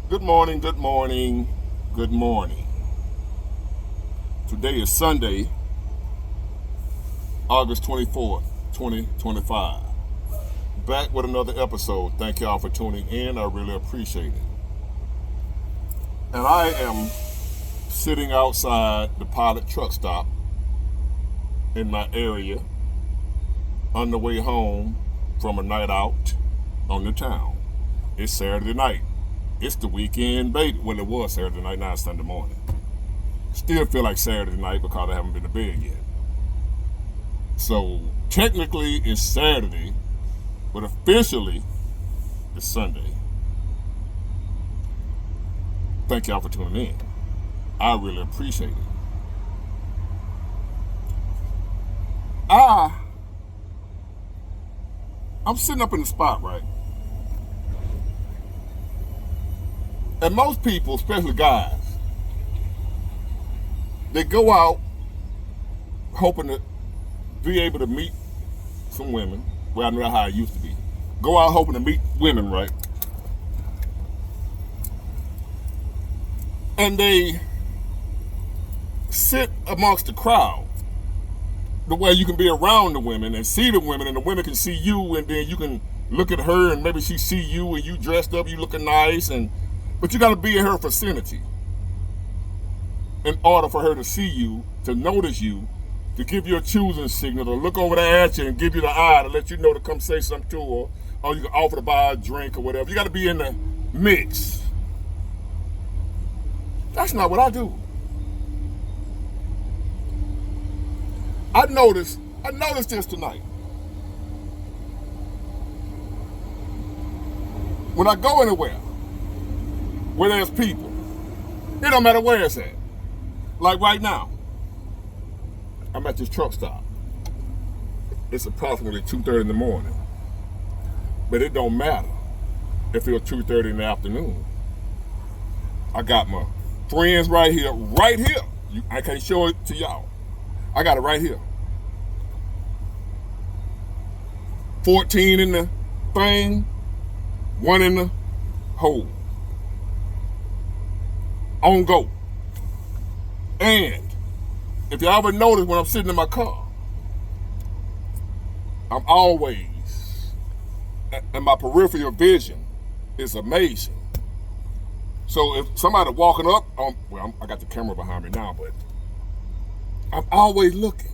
Good morning, good morning, good morning. Today is Sunday, August 24th, 2025. Back with another episode. Thank y'all for tuning in. I really appreciate it. And I am sitting outside the pilot truck stop in my area on the way home from a night out on the town. It's Saturday night. It's the weekend baby. Well, it was Saturday night, now it's Sunday morning. Still feel like Saturday night because I haven't been to bed yet. So technically it's Saturday, but officially it's Sunday. Thank y'all for tuning in. I really appreciate it. I'm sitting up in the spot, right? And most people, especially guys, they go out hoping to be able to meet some women. Well, I know that's how it used to be. Go out hoping to meet women, right? And they sit amongst the crowd the way you can be around the women and see the women, and the women can see you, and then you can look at her and maybe she see you and you dressed up, you looking nice, but you got to be in her vicinity in order for her to see you, to notice you, to give you a choosing signal, to look over there at you and give you the eye to let you know to come say something to her, or you can offer to buy a drink or whatever. You got to be in the mix. That's not what I do. I noticed this tonight. When I go anywhere where there's people, it don't matter where it's at. Like right now, I'm at this truck stop. It's approximately 2:30 in the morning. But it don't matter if it's 2:30 in the afternoon. I got my friends right here. I can't show it to y'all. I got it right here. 14 in the thing, 1 in the hole. On go. And if you ever notice when I'm sitting in my car, I'm always, and my peripheral vision is amazing. So if somebody walking up, I got the camera behind me now, but I'm always looking.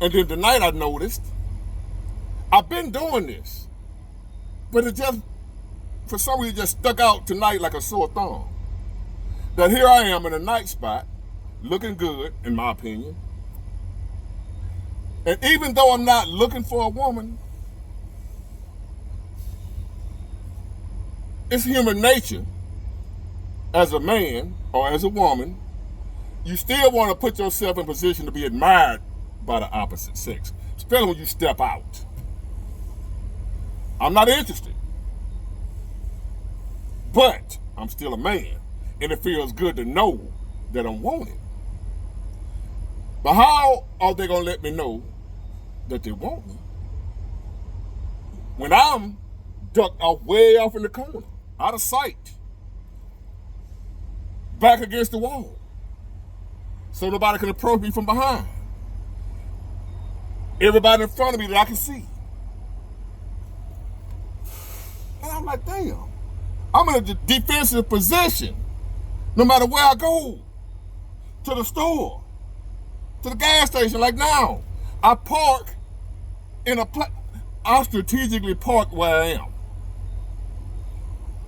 And then tonight I noticed, I've been doing this, but it just, for some reason, just stuck out tonight like a sore thumb. That here I am in a night spot, looking good, in my opinion. And even though I'm not looking for a woman, it's human nature, as a man or as a woman, you still want to put yourself in position to be admired by the opposite sex, especially when you step out. I'm not interested, but I'm still a man, and it feels good to know that I'm wanted. But how are they going to let me know that they want me when I'm ducked off way off in the corner, out of sight, back against the wall, so nobody can approach me from behind? Everybody in front of me that I can see. And I'm like, damn, I'm in a defensive position no matter where I go, to the store, to the gas station. Like now, I park in I strategically park where I am.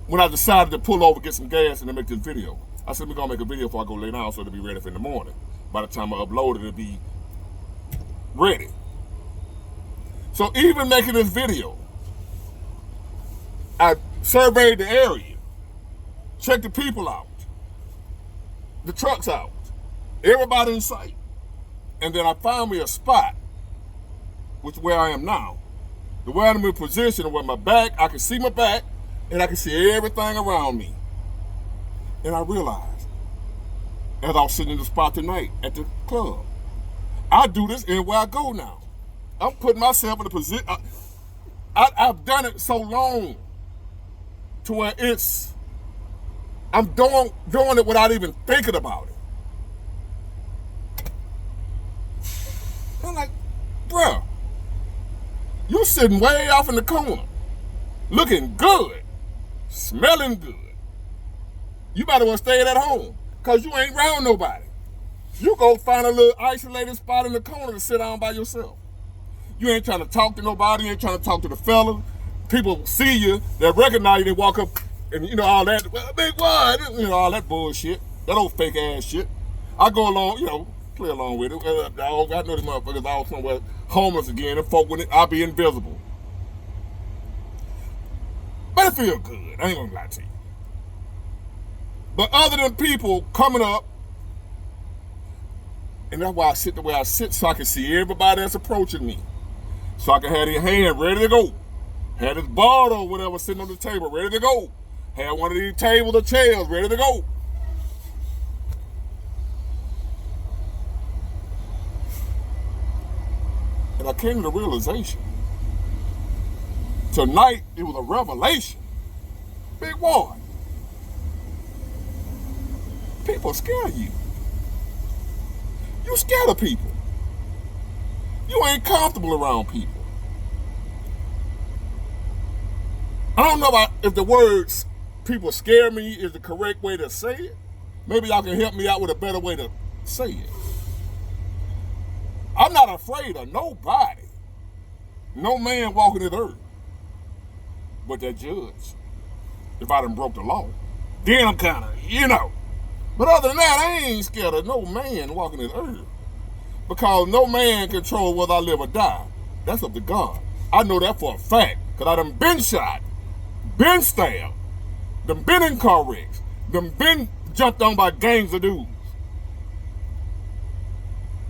When I decided to pull over, get some gas, and then make this video, I said we're gonna make a video before I go lay down so it'll be ready for in the morning. By the time I upload it, it'll be ready. So even making this video, I surveyed the area, checked the people out, the trucks out, everybody in sight. And then I found me a spot, which is where I am now. The way I'm in position where my back, I can see my back, and I can see everything around me. And I realized, as I was sitting in the spot tonight at the club, I do this everywhere I go now. I'm putting myself in a position. I've done it so long to where I'm doing it without even thinking about it. I'm like, bruh, you sitting way off in the corner, looking good, smelling good. You better want to stay at home, because you ain't around nobody. You go find a little isolated spot in the corner to sit down by yourself. You ain't trying to talk to nobody, you ain't trying to talk to the fellas. People see you, they recognize you, they walk up, and all that, well, big one, all that bullshit, that old fake ass shit. I go along, play along with it. I know these motherfuckers all somewhere homeless again, and folk with it, I'll be invisible. But it feel good, I ain't gonna lie to you. But other than people coming up, and that's why I sit the way I sit, so I can see everybody that's approaching me. So I can have their hand ready to go. Have this bottle or whatever sitting on the table ready to go. Have one of these tables or chairs ready to go. And I came to the realization. Tonight, it was a revelation. Big one. People scare you. You scared of people. You ain't comfortable around people. I don't know if the words people scare me is the correct way to say it. Maybe y'all can help me out with a better way to say it. I'm not afraid of nobody. No man walking the earth. But that judge. If I done broke the law. Then I'm kind of, But other than that, I ain't scared of no man walking the earth. Because no man control whether I live or die. That's up to God. I know that for a fact. Because I done been shot, been stabbed, done been in car wrecks, done been jumped on by gangs of dudes.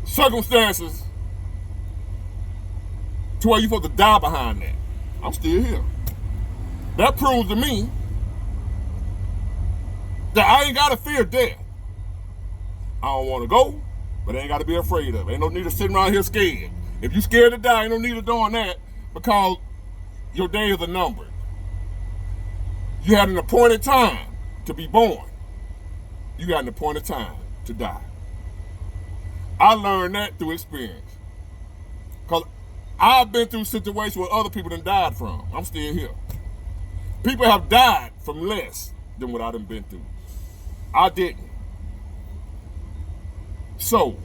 Circumstances to where you supposed to die behind that. I'm still here. That proves to me that I ain't got to fear death. I don't want to go, but I ain't got to be afraid of it. Ain't no need of sitting around here scared. If you scared to die, ain't no need of doing that, because your days are numbered. You had an appointed time to be born. You got an appointed time to die. I learned that through experience. Because I've been through situations where other people done died from. I'm still here. People have died from less than what I done been through. I didn't. So,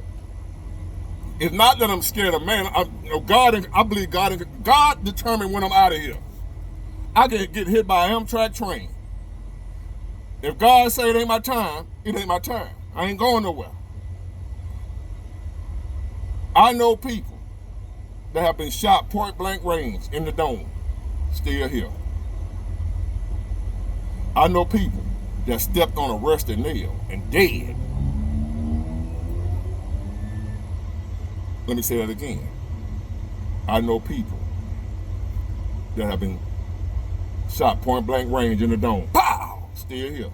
it's not that I'm scared of man. I believe God determined when I'm out of here. I can get hit by an Amtrak train. If God say it ain't my time, it ain't my time. I ain't going nowhere. I know people that have been shot point blank range in the dome, still here. I know people that stepped on a rusted nail and dead. Let me say that again. I know people that have been shot point blank range in the dome. Pow! Still here.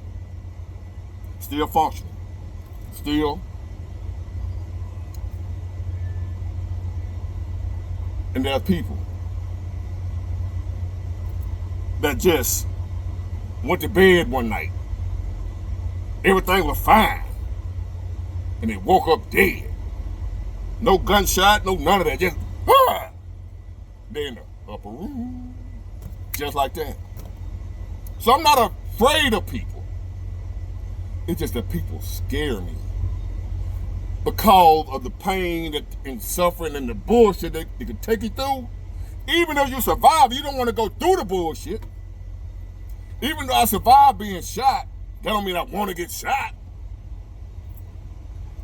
Still functioning. Still. And there are people that just went to bed one night. Everything was fine. And they woke up dead. No gunshot, no none of that. Just, they're in the upper room. Just like that. So I'm not afraid of people. It's just that people scare me. Because of the pain and suffering and the bullshit that they can take you through. Even though you survive, you don't want to go through the bullshit. Even though I survived being shot, that don't mean I want to get shot.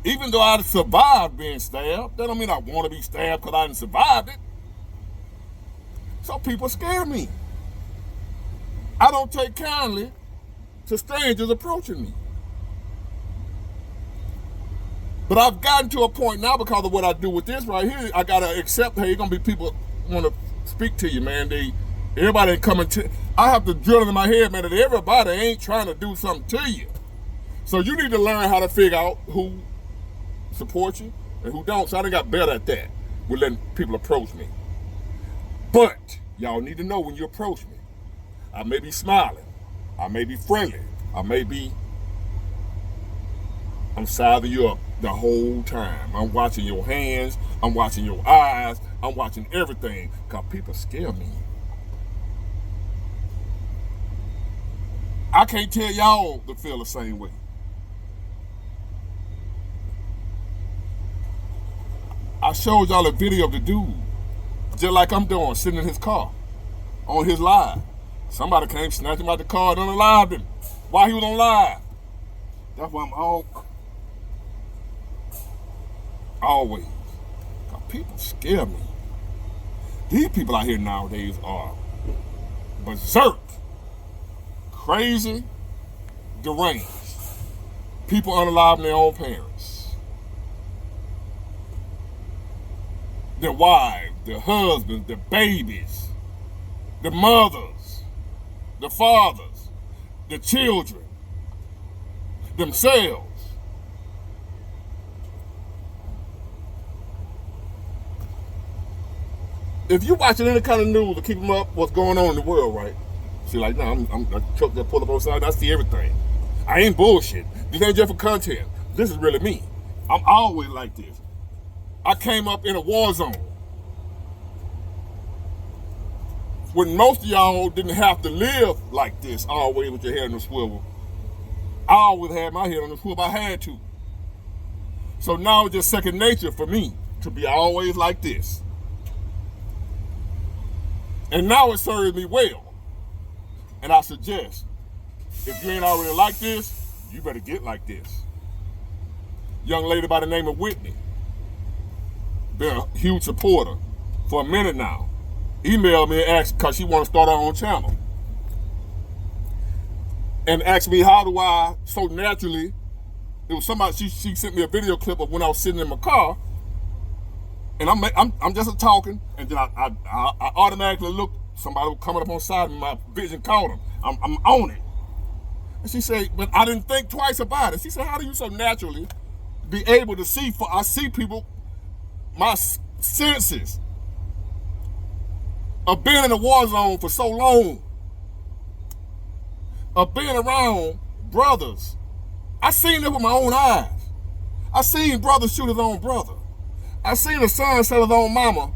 Even though I survived being stabbed, that don't mean I want to be stabbed because I didn't survive it. So people scare me. I don't take kindly to strangers approaching me. But I've gotten to a point now because of what I do with this right here, I got to accept, hey, going to be people want to speak to you, man. Everybody ain't coming to, I have to drill into my head, man, that everybody ain't trying to do something to you. So you need to learn how to figure out who supports you and who don't. So I done got better at that with letting people approach me. But y'all need to know when you approach me, I may be smiling, I may be friendly. I'm sizing you up the whole time. I'm watching your hands. I'm watching your eyes. I'm watching everything. Because people scare me. I can't tell y'all to feel the same way. I showed y'all a video of the dude, just like I'm doing, sitting in his car, on his live. Somebody came, snatched him out the car, and unalived him while he was on live. That's why I'm always. Because people scare me. These people out here nowadays are berserk, crazy, deranged. People unaliving their own parents. Their wives, their husbands, their babies, the mothers, the fathers, the children, themselves. If you're watching any kind of news to keep them up, what's going on in the world, right? See, like, no, I'm a truck that pull up on side, I see everything. I ain't bullshit. This ain't just for content. This is really me. I'm always like this. I came up in a war zone when most of y'all didn't have to live like this, always with your head on the swivel. I always had my head on the swivel. I had to. So now it's just second nature for me to be always like this. And now it serves me well. And I suggest, if you ain't already like this, you better get like this. Young lady by the name of Whitney, been a huge supporter for a minute now. Emailed me and asked, because she want to start her own channel. And asked me, how do I so naturally, it was somebody, she sent me a video clip of when I was sitting in my car, and I'm just talking, and then I automatically looked, somebody was coming up on the side of me, my vision caught him. I'm on it. And she said, but I didn't think twice about it. She said, how do you so naturally be able to see, I see people, my senses of being in a war zone for so long, of being around brothers. I seen it with my own eyes. I seen brothers shoot his own brother. I seen a son sell his own mama,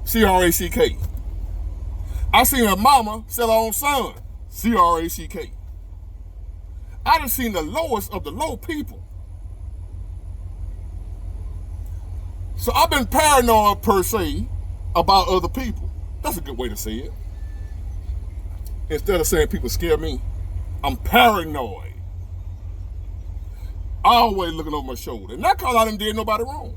C-R-A-C-K. I seen a mama sell her own son, C-R-A-C-K. I done seen the lowest of the low people. So I've been paranoid per se about other people. That's a good way to say it. Instead of saying people scare me, I'm paranoid. Always looking over my shoulder. Not because I done did nobody wrong.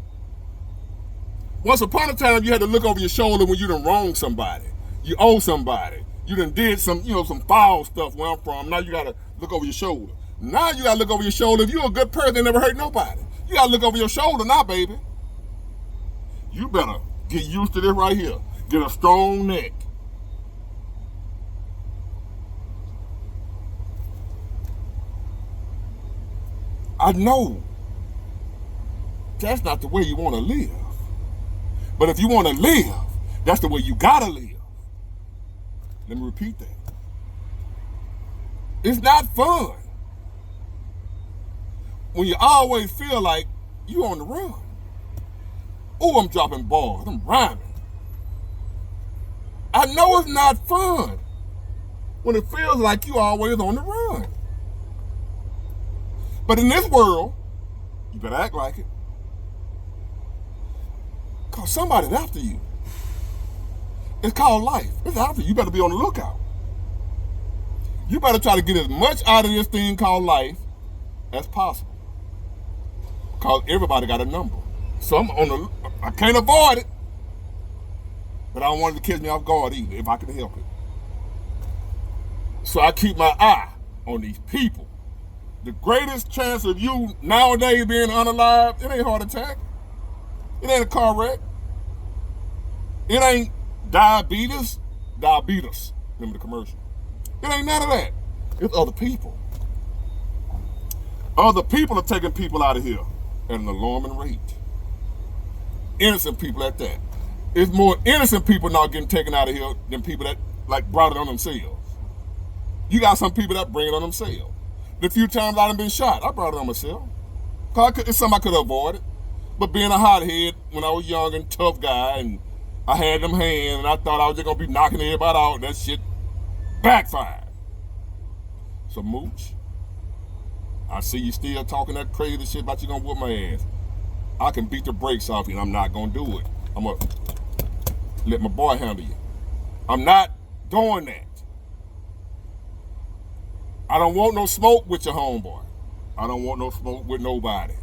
Once upon a time, you had to look over your shoulder when you done wronged somebody. You owe somebody. You done did some foul stuff where I'm from. Now you gotta look over your shoulder. Now you gotta look over your shoulder. If you're a good person that never hurt nobody, you gotta look over your shoulder now, baby. You better get used to this right here. Get a strong neck. I know that's not the way you want to live. But if you want to live, that's the way you gotta live. Let me repeat that. It's not fun when you always feel like you on the run. Oh, I'm dropping bars. I'm rhyming. I know it's not fun when it feels like you always on the run. But in this world, you better act like it. Because somebody's after you. It's called life. It's after you. You better be on the lookout. You better try to get as much out of this thing called life as possible. Because everybody got a number. So I can't avoid it. But I don't want it to catch me off guard either, if I can help it. So I keep my eye on these people. The greatest chance of you nowadays being unalive, it ain't heart attack. It ain't a car wreck. It ain't diabetes. Remember the commercial? It ain't none of that. It's other people. Other people are taking people out of here at an alarming rate. Innocent people at that. It's more innocent people not getting taken out of here than people that like brought it on themselves. You got some people that bring it on themselves. The few times I done been shot, I brought it on myself. It's something I could have avoided. But being a hothead when I was young and tough guy, and I had them hands, and I thought I was just gonna be knocking everybody out, and that shit backfired. So Mooch, I see you still talking that crazy shit about you gonna whoop my ass. I can beat the brakes off you, and I'm not gonna do it. I'm gonna let my boy handle you. I'm not doing that. I don't want no smoke with your homeboy. I don't want no smoke with nobody.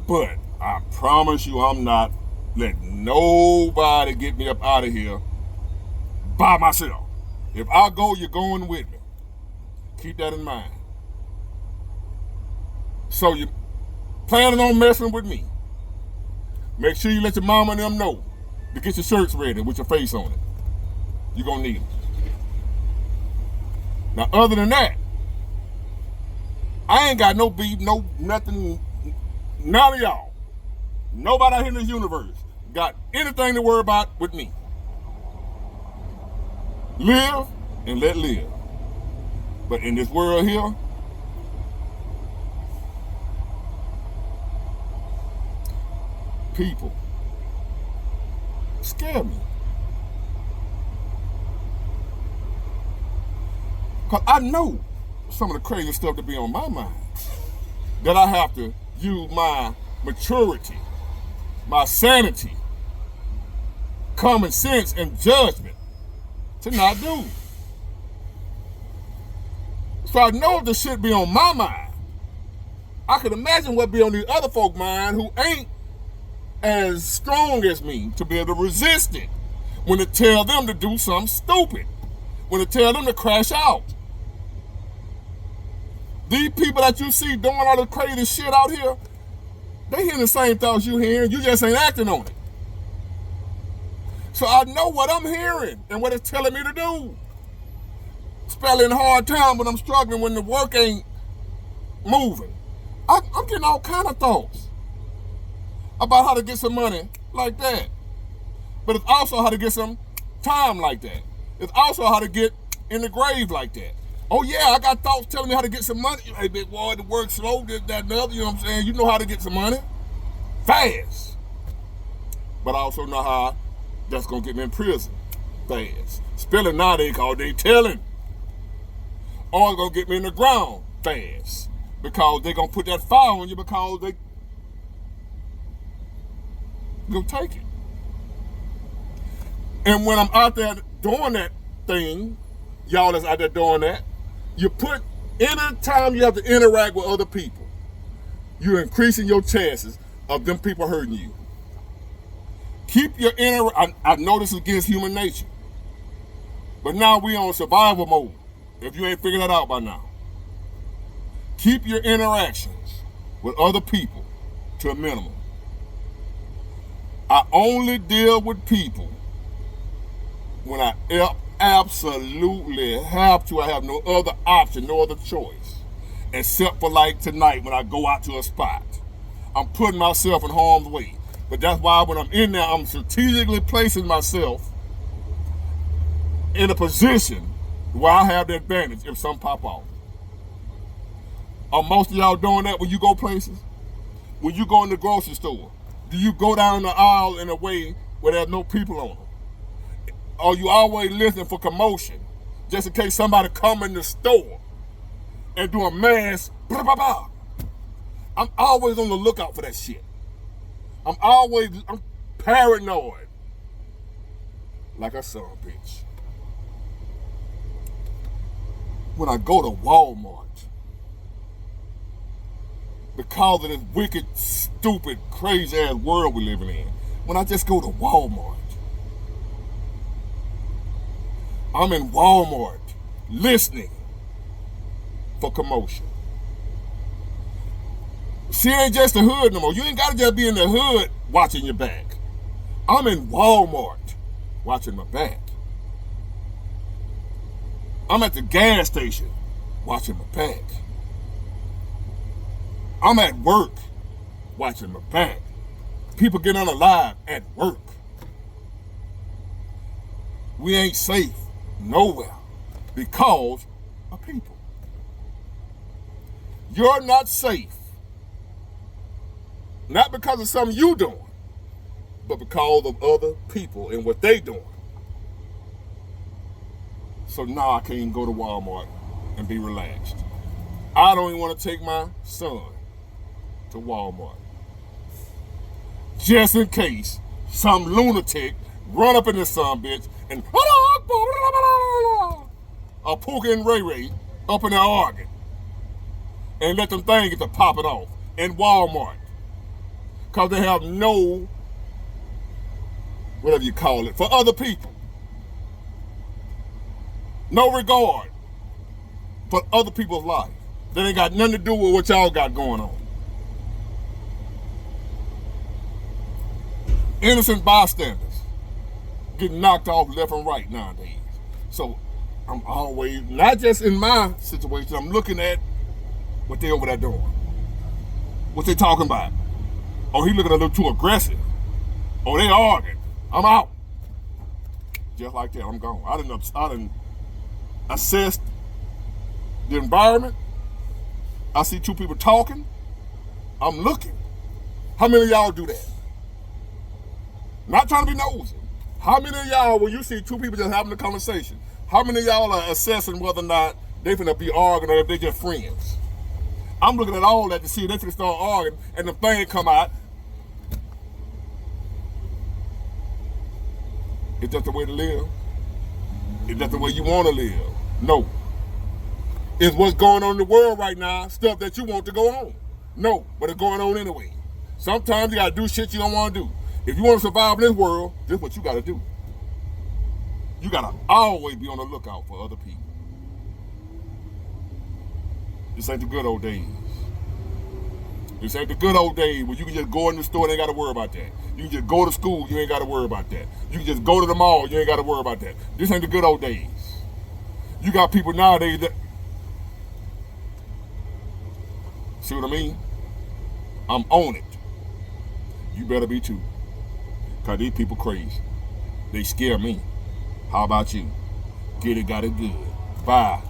But I promise you I'm not letting nobody get me up out of here by myself. If I go, you're going with me. Keep that in mind. So you planning on messing with me. Make sure you let your mama and them know to get your shirts ready with your face on it. You're going to need them. Now, other than that, I ain't got no beef, no nothing, none of y'all. Nobody out here in this universe got anything to worry about with me. Live and let live. But in this world here, people scare me. Because I know some of the crazy stuff that be on my mind, that I have to use my maturity, my sanity, common sense, and judgment to not do. So I know if the shit be on my mind, I could imagine what be on these other folk mind who ain't as strong as me to be able to resist it when it tell them to do something stupid, when it tell them to crash out. These people that you see doing all the crazy shit out here, they hearing the same thoughts you hearing, you just ain't acting on it. So I know what I'm hearing and what it's telling me to do. Especially in hard time when I'm struggling, when the work ain't moving. I'm getting all kind of thoughts about how to get some money like that. But it's also how to get some time like that. It's also how to get in the grave like that. Oh yeah, I got thoughts telling me how to get some money. Hey, big boy, the work slow, this, that, and the other, you know what I'm saying? You know how to get some money fast. But I also know how that's gonna get me in prison fast. Spelling nowadays called they telling. Or it's gonna get me in the ground fast. Because they gonna put that fire on you because they gonna take it. And when I'm out there doing that thing, y'all that's out there doing that, you put, anytime you have to interact with other people, you're increasing your chances of them people hurting you. Keep your I know this is against human nature, but now we on survival mode, if you ain't figured that out by now. Keep your interactions with other people to a minimum. I only deal with people when I absolutely have to. I have no other option, no other choice, except for like tonight when I go out to a spot. I'm putting myself in harm's way. But that's why when I'm in there, I'm strategically placing myself in a position where I have the advantage if something pop off. Are most of y'all doing that when you go places? When you go in the grocery store, do you go down the aisle in a way where there's no people on them? Or you always listening for commotion, just in case somebody come in the store and do a mass blah, blah, blah. I'm always on the lookout for that shit. I'm paranoid. Like a son of a bitch. When I go to Walmart, because of this wicked, stupid, crazy ass world we're living in, when I just go to Walmart, I'm in Walmart listening for commotion. See, it ain't just the hood no more. You ain't gotta just be in the hood watching your back. I'm in Walmart watching my back. I'm at the gas station watching my back. I'm at work watching my back. People get unalive at work. We ain't safe nowhere because of people. You're not safe, not because of something you doing, but because of other people and what they doing. So now I can't even go to Walmart and be relaxed. I don't even want to take my son to Walmart, just in case some lunatic run up in this son bitch and a Pookie and Ray Ray up in there arguing and let them things get to popping off in Walmart because they have no, whatever you call it, for other people. No regard for other people's life. That ain't got nothing to do with what y'all got going on. Innocent bystanders getting knocked off left and right nowadays. So I'm always, not just in my situation, I'm looking at what they over there doing. What they talking about. Oh, he looking a little too aggressive. Oh, they arguing. I'm out. Just like that, I'm gone. I didn't assess the environment. I see two people talking. I'm looking. How many of y'all do that? Not trying to be nosy. How many of y'all, when you see two people just having a conversation, how many of y'all are assessing whether or not they finna be arguing or if they just friends? I'm looking at all that to see if they finna start arguing and the thing come out. Is that the way to live? Is that the way you want to live? No. Is what's going on in the world right now stuff that you want to go on? No, but it's going on anyway. Sometimes you gotta do shit you don't want to do. If you want to survive in this world, this is what you gotta do. You gotta always be on the lookout for other people. This ain't the good old days. This ain't the good old days where you can just go in the store and ain't gotta worry about that. You can just go to school, you ain't gotta worry about that. You can just go to the mall, you ain't gotta worry about that. This ain't the good old days. You got people nowadays that, see what I mean? I'm on it. You better be too. Cause these people crazy. They scare me. How about you? Get it, got it good. Bye.